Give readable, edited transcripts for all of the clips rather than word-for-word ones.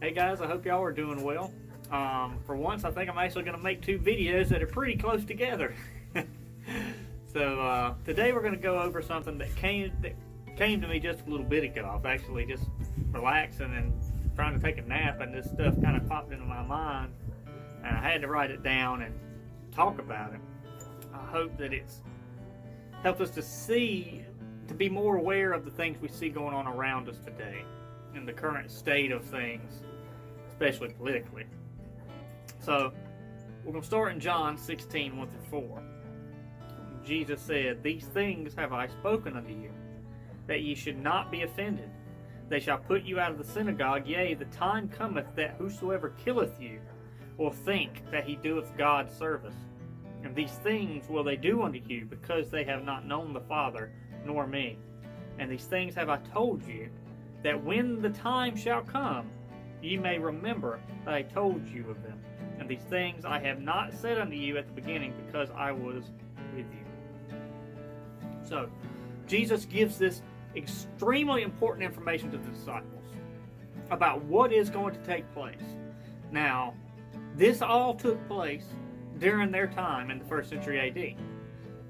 Hey guys, I hope y'all are doing well. For once, I think I'm actually going to make two videos that are pretty close together. So today we're going to go over something that came to me just a little bit ago. I was actually just relaxing and trying to take a nap, and this stuff kind of popped into my mind, and I had to write it down and talk about it. I hope that it's helped us to be more aware of the things we see going on around us today in the current state of things, especially politically. So we're going to start in John 16, 1-4. Jesus said, "These things have I spoken unto you, that ye should not be offended. They shall put you out of the synagogue. Yea, the time cometh that whosoever killeth you will think that he doeth God service. And these things will they do unto you, because they have not known the Father nor me. And these things have I told you, that when the time shall come, ye may remember that I told you of them. And these things I have not said unto you at the beginning, because I was with you." So, Jesus gives this extremely important information to the disciples about what is going to take place. Now, this all took place during their time in the 1st century AD.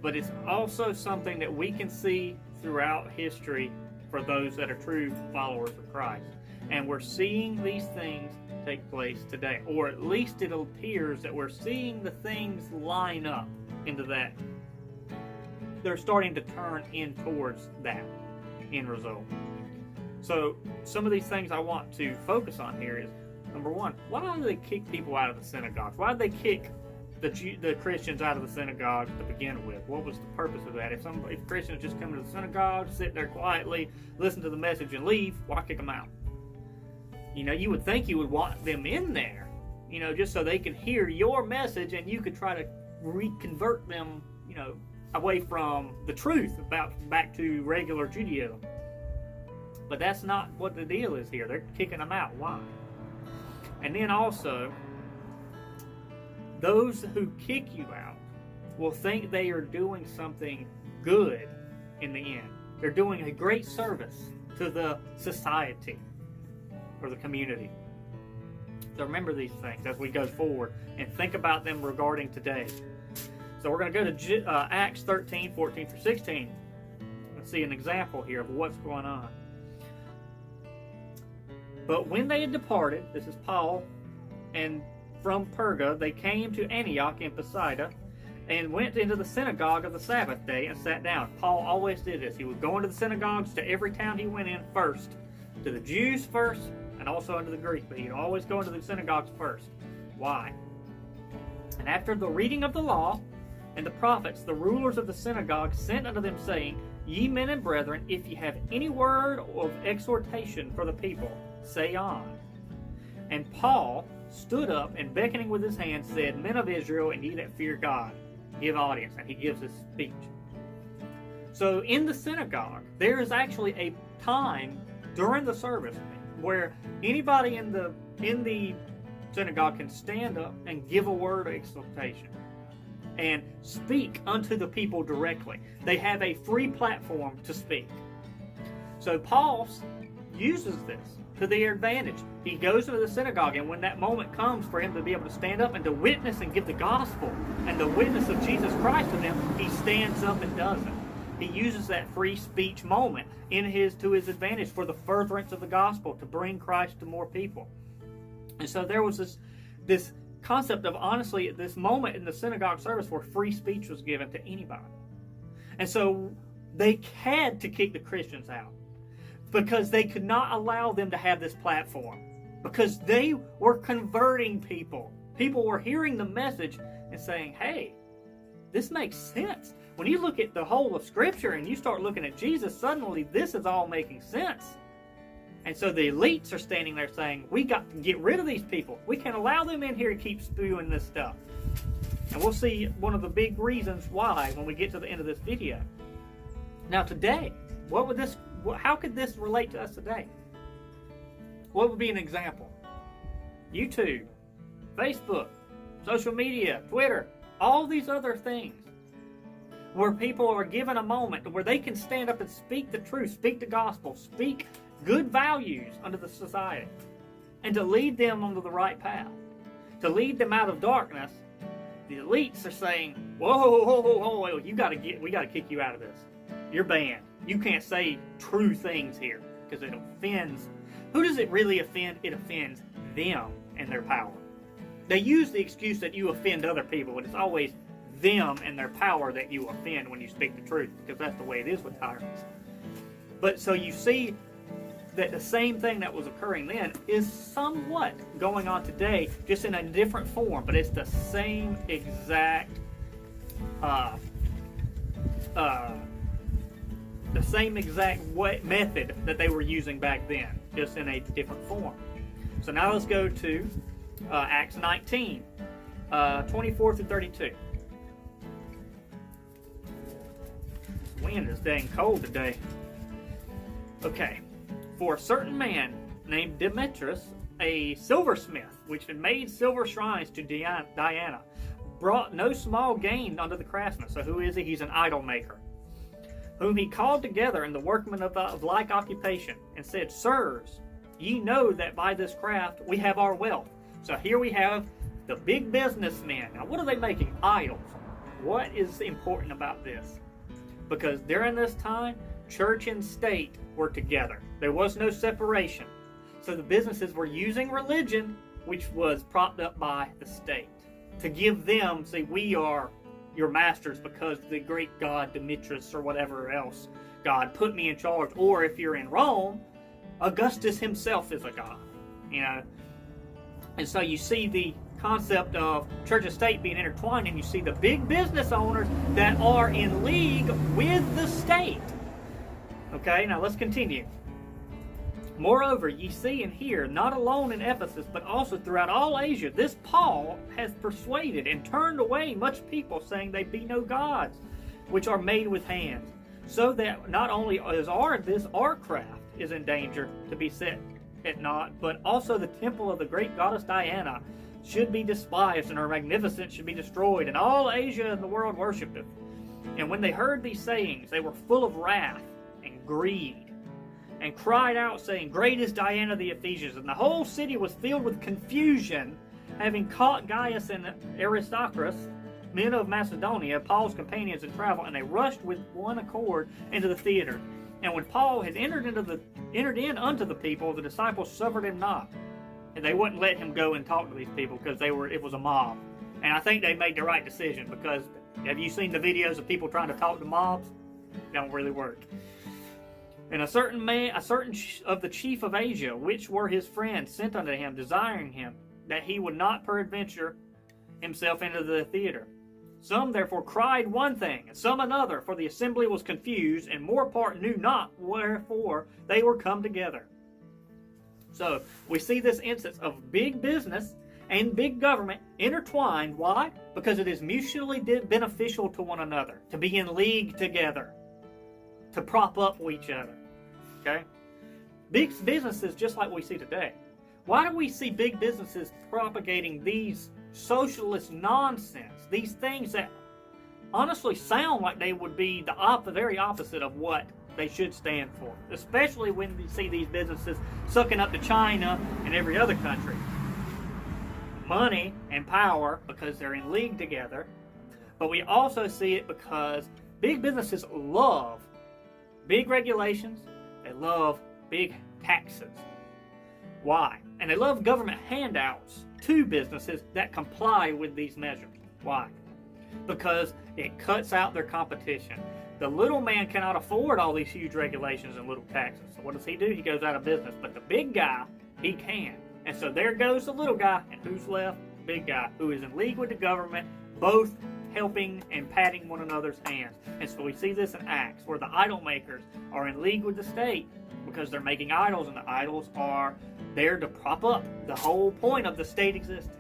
But it's also something that we can see throughout history for those that are true followers of Christ. And we're seeing these things take place today. Or at least it appears that we're seeing the things line up into that. They're starting to turn in towards that end result. So some of these things I want to focus on here is, number one, why do they kick people out of the synagogues? Why did they kick the Christians out of the synagogue to begin with? What was the purpose of that? If Christians just come to the synagogue, sit there quietly, listen to the message and leave, why kick them out? You would think you would want them in there, just so they can hear your message and you could try to reconvert them, away from the truth back to regular Judaism. But that's not what the deal is here. They're kicking them out. Why? And then also, those who kick you out will think they are doing something good in the end. They're doing a great service to the society or the community. So remember these things as we go forward and think about them regarding today. So we're going to go to Acts 13, 14-16 and see an example here of what's going on. "But when they had departed," this is Paul, "and from Perga they came to Antioch in Pisidia, and went into the synagogue of the Sabbath day and sat down." Paul always did this. He would go into the synagogues to every town he went in first, to the Jews first, and also unto the Greeks, but he'd always go into the synagogues first. Why? "And after the reading of the law and the prophets, the rulers of the synagogue sent unto them, saying, Ye men and brethren, if ye have any word of exhortation for the people, say on. And Paul stood up, and beckoning with his hand, said, Men of Israel, and ye that fear God, give audience." And he gives his speech. So in the synagogue, there is actually a time during the service where anybody in the synagogue can stand up and give a word of exhortation and speak unto the people directly. They have a free platform to speak. So Paul uses this to their advantage. He goes into the synagogue, and when that moment comes for him to be able to stand up and to witness and give the gospel and the witness of Jesus Christ to them, he stands up and does it. He uses that free speech moment to his advantage for the furtherance of the gospel, to bring Christ to more people. And so there was this concept of, honestly, at this moment in the synagogue service where free speech was given to anybody. And so they had to kick the Christians out because they could not allow them to have this platform, because they were converting people. People were hearing the message and saying, hey, this makes sense. When you look at the whole of Scripture and you start looking at Jesus, suddenly this is all making sense. And so the elites are standing there saying, we got to get rid of these people. We can't allow them in here to keep spewing this stuff. And we'll see one of the big reasons why when we get to the end of this video. Now today, how could this relate to us today? What would be an example? YouTube, Facebook, social media, Twitter, all these other things where people are given a moment where they can stand up and speak the truth, speak the gospel, speak good values unto the society. and to lead them onto the right path, to lead them out of darkness. The elites are saying, whoa, we got to kick you out of this. You're banned. You can't say true things here because it offends. Who does it really offend? It offends them and their power. They use the excuse that you offend other people, but it's always them and their power that you offend when you speak the truth, because that's the way it is with tyrants. But so you see that the same thing that was occurring then is somewhat going on today, just in a different form, but it's the same exact method that they were using back then, just in a different form. So now let's go to Acts 19, 24 through 32. This wind is dang cold today. Okay. For a certain man named Demetrius, a silversmith, which had made silver shrines to Diana, brought no small gain unto the craftsman. So who is he? He's an idol maker, whom he called together in the workmen of like occupation, and said, Sirs, ye know that by this craft we have our wealth. So here we have the big businessmen. Now what are they making? Idols. What is important about this? Because during this time, church and state were together. There was no separation. So the businesses were using religion, which was propped up by the state, to give them, say, we are your masters because the great god Demetrius or whatever else god put me in charge. Or if you're in Rome, Augustus himself is a god. You know. And so you see the concept of church and state being intertwined, and you see the big business owners that are in league with the state. Okay, now let's continue. Moreover, ye see and hear, not alone in Ephesus, but also throughout all Asia, this Paul has persuaded and turned away much people, saying they be no gods, which are made with hands. So that not only is our craft is in danger to be set at naught, but also the temple of the great goddess Diana should be despised, and her magnificence should be destroyed, and all Asia and the world worshipped it. And when they heard these sayings, they were full of wrath and greed, and cried out, saying, Great is Diana of the Ephesians. And the whole city was filled with confusion, having caught Gaius and Aristarchus, men of Macedonia, Paul's companions in travel, and they rushed with one accord into the theater. And when Paul had entered in unto the people, the disciples suffered him not. And they wouldn't let him go and talk to these people because it was a mob. And I think they made the right decision, because have you seen the videos of people trying to talk to mobs? It don't really work. And a certain of the chief of Asia, which were his friends, sent unto him, desiring him that he would not peradventure himself into the theater. Some therefore cried one thing, and some another, for the assembly was confused, and more part knew not wherefore they were come together. So we see this instance of big business and big government intertwined. Why? Because it is mutually beneficial to one another, to be in league together, to prop up each other. Okay? Big businesses, just like we see today. Why do we see big businesses propagating these socialist nonsense? These things that honestly sound like they would be the very opposite of what they should stand for. Especially when you see these businesses sucking up to China and every other country. Money and power, because they're in league together. But we also see it because big businesses love big regulations. They love big taxes. Why? And they love government handouts to businesses that comply with these measures. Why? Because it cuts out their competition. The little man cannot afford all these huge regulations and little taxes. So what does he do? He goes out of business. But the big guy, he can. And so there goes the little guy. And who's left? The big guy, who is in league with the government, both helping and patting one another's hands. And so we see this in Acts, where the idol makers are in league with the state because they're making idols, and the idols are there to prop up the whole point of the state existing.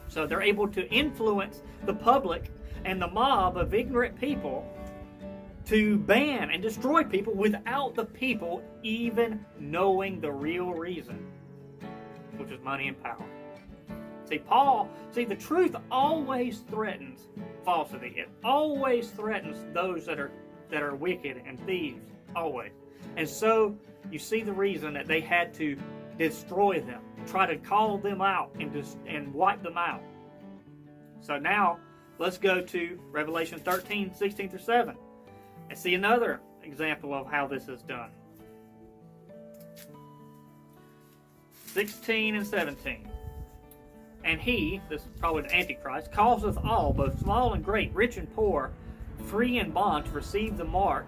So they're able to influence the public and the mob of ignorant people to ban and destroy people without the people even knowing the real reason, which is money and power. See, the truth always threatens falsity. It always threatens those that are wicked and thieves, always. And so you see the reason that they had to destroy them, try to call them out and wipe them out. So now let's go to Revelation 13, 16 through 7 and see another example of how this is done. 16 and 17. And he, this is probably the Antichrist, causeth all, both small and great, rich and poor, free and bond, to receive the mark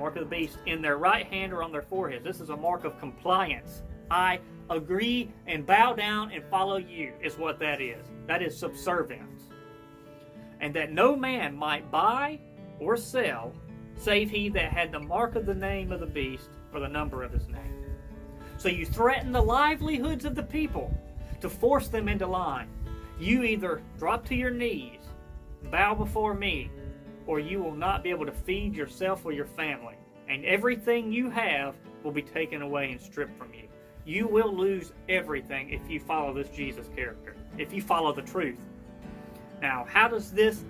of the beast, in their right hand or on their foreheads. This is a mark of compliance. I agree and bow down and follow you, is what that is. That is subservience. And that no man might buy or sell, save he that had the mark of the name of the beast, or the number of his name. So you threaten the livelihoods of the people to force them into line. You either drop to your knees, bow before me, or you will not be able to feed yourself or your family. And everything you have will be taken away and stripped from you. You will lose everything if you follow this Jesus character, if you follow the truth. Now, how does this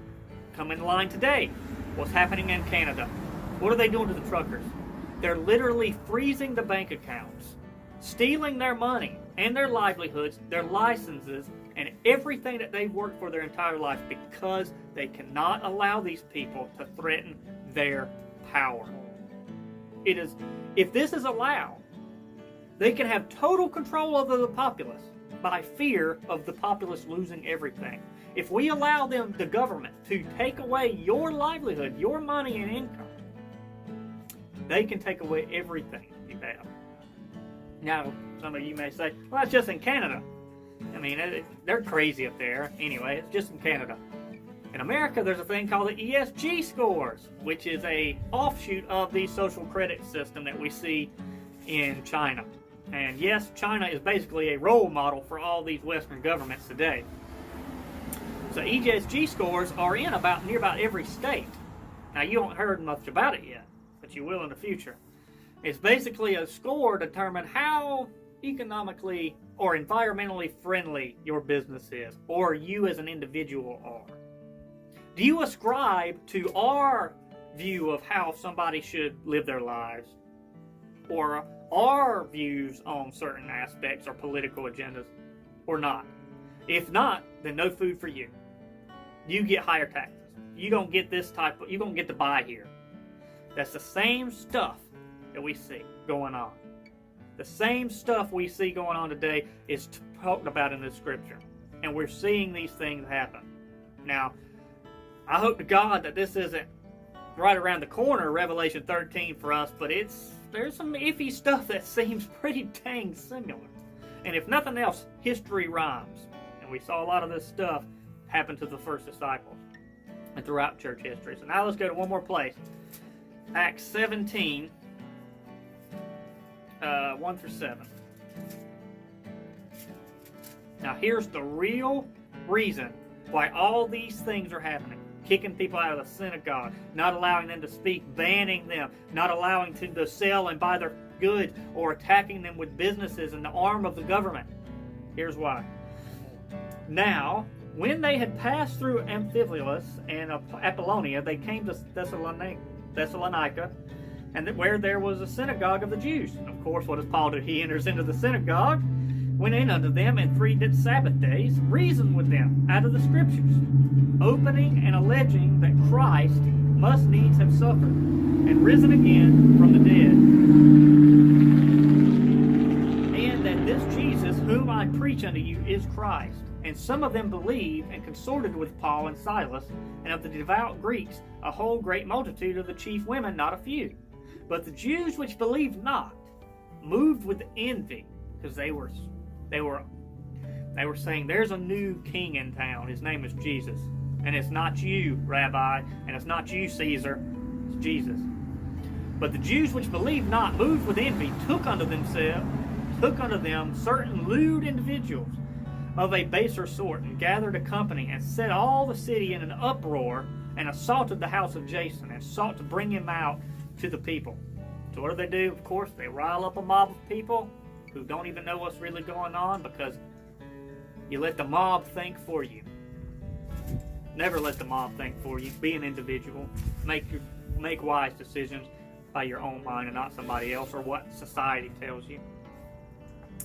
come in line today? What's happening in Canada? What are they doing to the truckers? They're literally freezing the bank accounts, stealing their money and their livelihoods, their licenses, and everything that they've worked for their entire life, because they cannot allow these people to threaten their power. If this is allowed, they can have total control over the populace by fear of the populace losing everything. If we allow them, the government, to take away your livelihood, your money and income, they can take away everything you have. Now, some of you may say, well, that's just in Canada. I mean, they're crazy up there. Anyway, it's just in Canada. In America, there's a thing called the ESG scores, which is a offshoot of the social credit system that we see in China. And yes, China is basically a role model for all these Western governments today. So ESG scores are in near about every state. Now, you haven't heard much about it yet, but you will in the future. It's basically a score to determine how economically or environmentally friendly your business is, or you as an individual are. Do you ascribe to our view of how somebody should live their lives, or our views on certain aspects or political agendas, or not? If not, then no food for you. You get higher taxes. You don't get you don't get to buy here. That's the same stuff that we see going on. The same stuff we see going on today is talked about in this scripture. And we're seeing these things happen. Now, I hope to God that this isn't right around the corner, Revelation 13 for us, but there's some iffy stuff that seems pretty dang similar. And if nothing else, history rhymes. And we saw a lot of this stuff happen to the first disciples and throughout church history. So now let's go to one more place. Acts 17, 1 through 7. Now here's the real reason why all these things are happening. Kicking people out of the synagogue, not allowing them to speak, banning them, not allowing them to sell and buy their goods, or attacking them with businesses in the arm of the government. Here's why. Now, when they had passed through Amphipolis and Apollonia, they came to Thessalonica, and where there was a synagogue of the Jews. And of course, what does Paul do? He enters into the synagogue, went in unto them, and 3 Sabbath days reasoned with them out of the Scriptures, opening and alleging that Christ must needs have suffered and risen again from the dead, and that this Jesus whom I preach unto you is Christ. And some of them believed and consorted with Paul and Silas, and of the devout Greeks a whole great multitude of the chief women, not a few. But the Jews which believed not, moved with envy, because they were saying, there's a new king in town. His name is Jesus. And it's not you, Rabbi, and it's not you, Caesar. It's Jesus. But the Jews which believed not, moved with envy, took unto them certain lewd individuals of a baser sort, and gathered a company, and set all the city in an uproar, and assaulted the house of Jason, and sought to bring him out to the people. So what do? Of course, they rile up a mob of people who don't even know what's really going on, because you let the mob think for you. Never let the mob think for you. Be an individual. Make wise decisions by your own mind and not somebody else or what society tells you.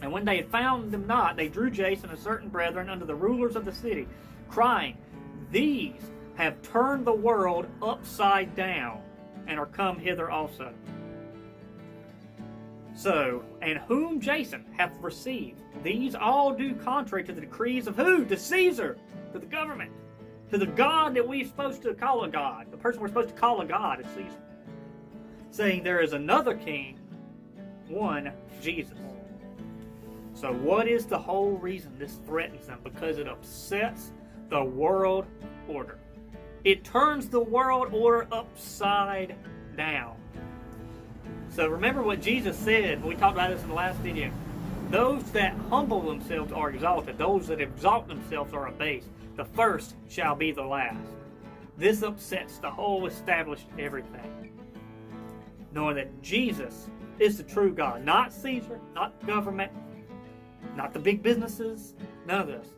And when they had found them not, they drew Jason and certain brethren unto the rulers of the city, crying, These have turned the world upside down, and are come hither also. So, and whom Jason hath received, these all do contrary to the decrees of who? To Caesar, to the government, to the God that we're supposed to call a God. The person we're supposed to call a God is Caesar. Saying there is another king, one Jesus. So what is the whole reason this threatens them? Because it upsets the world order. It turns the world order upside down. So remember what Jesus said, we talked about this in the last video. Those that humble themselves are exalted. Those that exalt themselves are abased. The first shall be the last. This upsets the whole established everything. Knowing that Jesus is the true God. Not Caesar, not government, not the big businesses, none of this.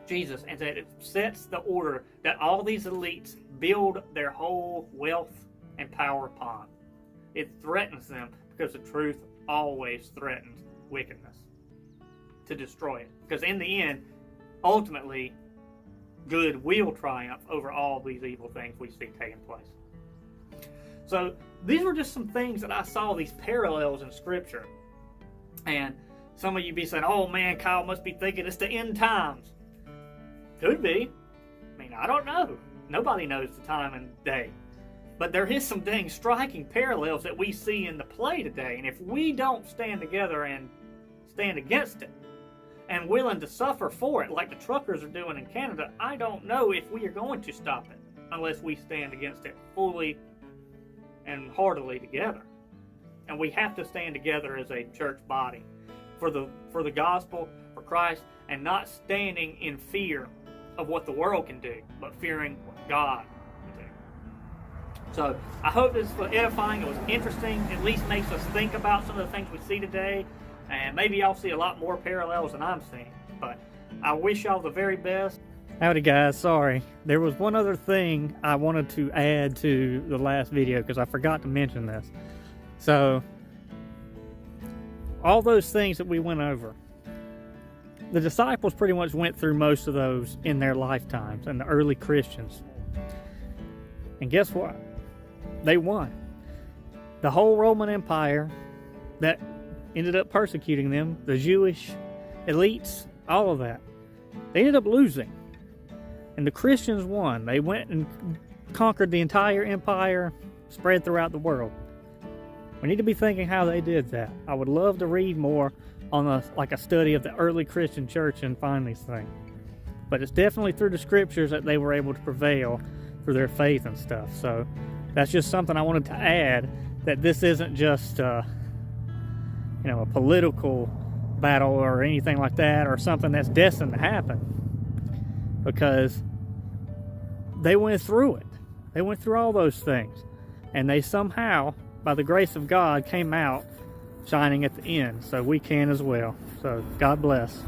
Jesus, and that it sets the order that all these elites build their whole wealth and power upon. It threatens them because the truth always threatens wickedness to destroy it. Because in the end, ultimately, good will triumph over all these evil things we see taking place. So these were just some things that I saw, these parallels in Scripture. And some of you be saying, oh man, Kyle must be thinking it's the end times. Could be. I mean, I don't know. Nobody knows the time and day. But there is some dang striking parallels that we see in the play today. And if we don't stand together and stand against it, and willing to suffer for it, like the truckers are doing in Canada, I don't know if we are going to stop it unless we stand against it fully and heartily together. And we have to stand together as a church body for the gospel, for Christ, and not standing in fear of what the world can do, but fearing what God can do. So I hope this was edifying. It was interesting. At least makes us think about some of the things we see today. And maybe y'all see a lot more parallels than I'm seeing. But I wish y'all the very best. Howdy guys, sorry. There was one other thing I wanted to add to the last video because I forgot to mention this. So, all those things that we went over, the disciples pretty much went through most of those in their lifetimes, and the early Christians. And guess what? They won. The whole Roman Empire that ended up persecuting them, the Jewish elites, all of that, they ended up losing. And the Christians won. They went and conquered the entire empire, spread throughout the world. We need to be thinking how they did that. I would love to read more on a study of the early Christian church and find these things. But it's definitely through the scriptures that they were able to prevail through their faith and stuff. So that's just something I wanted to add, that this isn't just a political battle or anything like that, or something that's destined to happen, because they went through it. They went through all those things, and they somehow, by the grace of God, came out shining at the end. So we can as well. So God bless.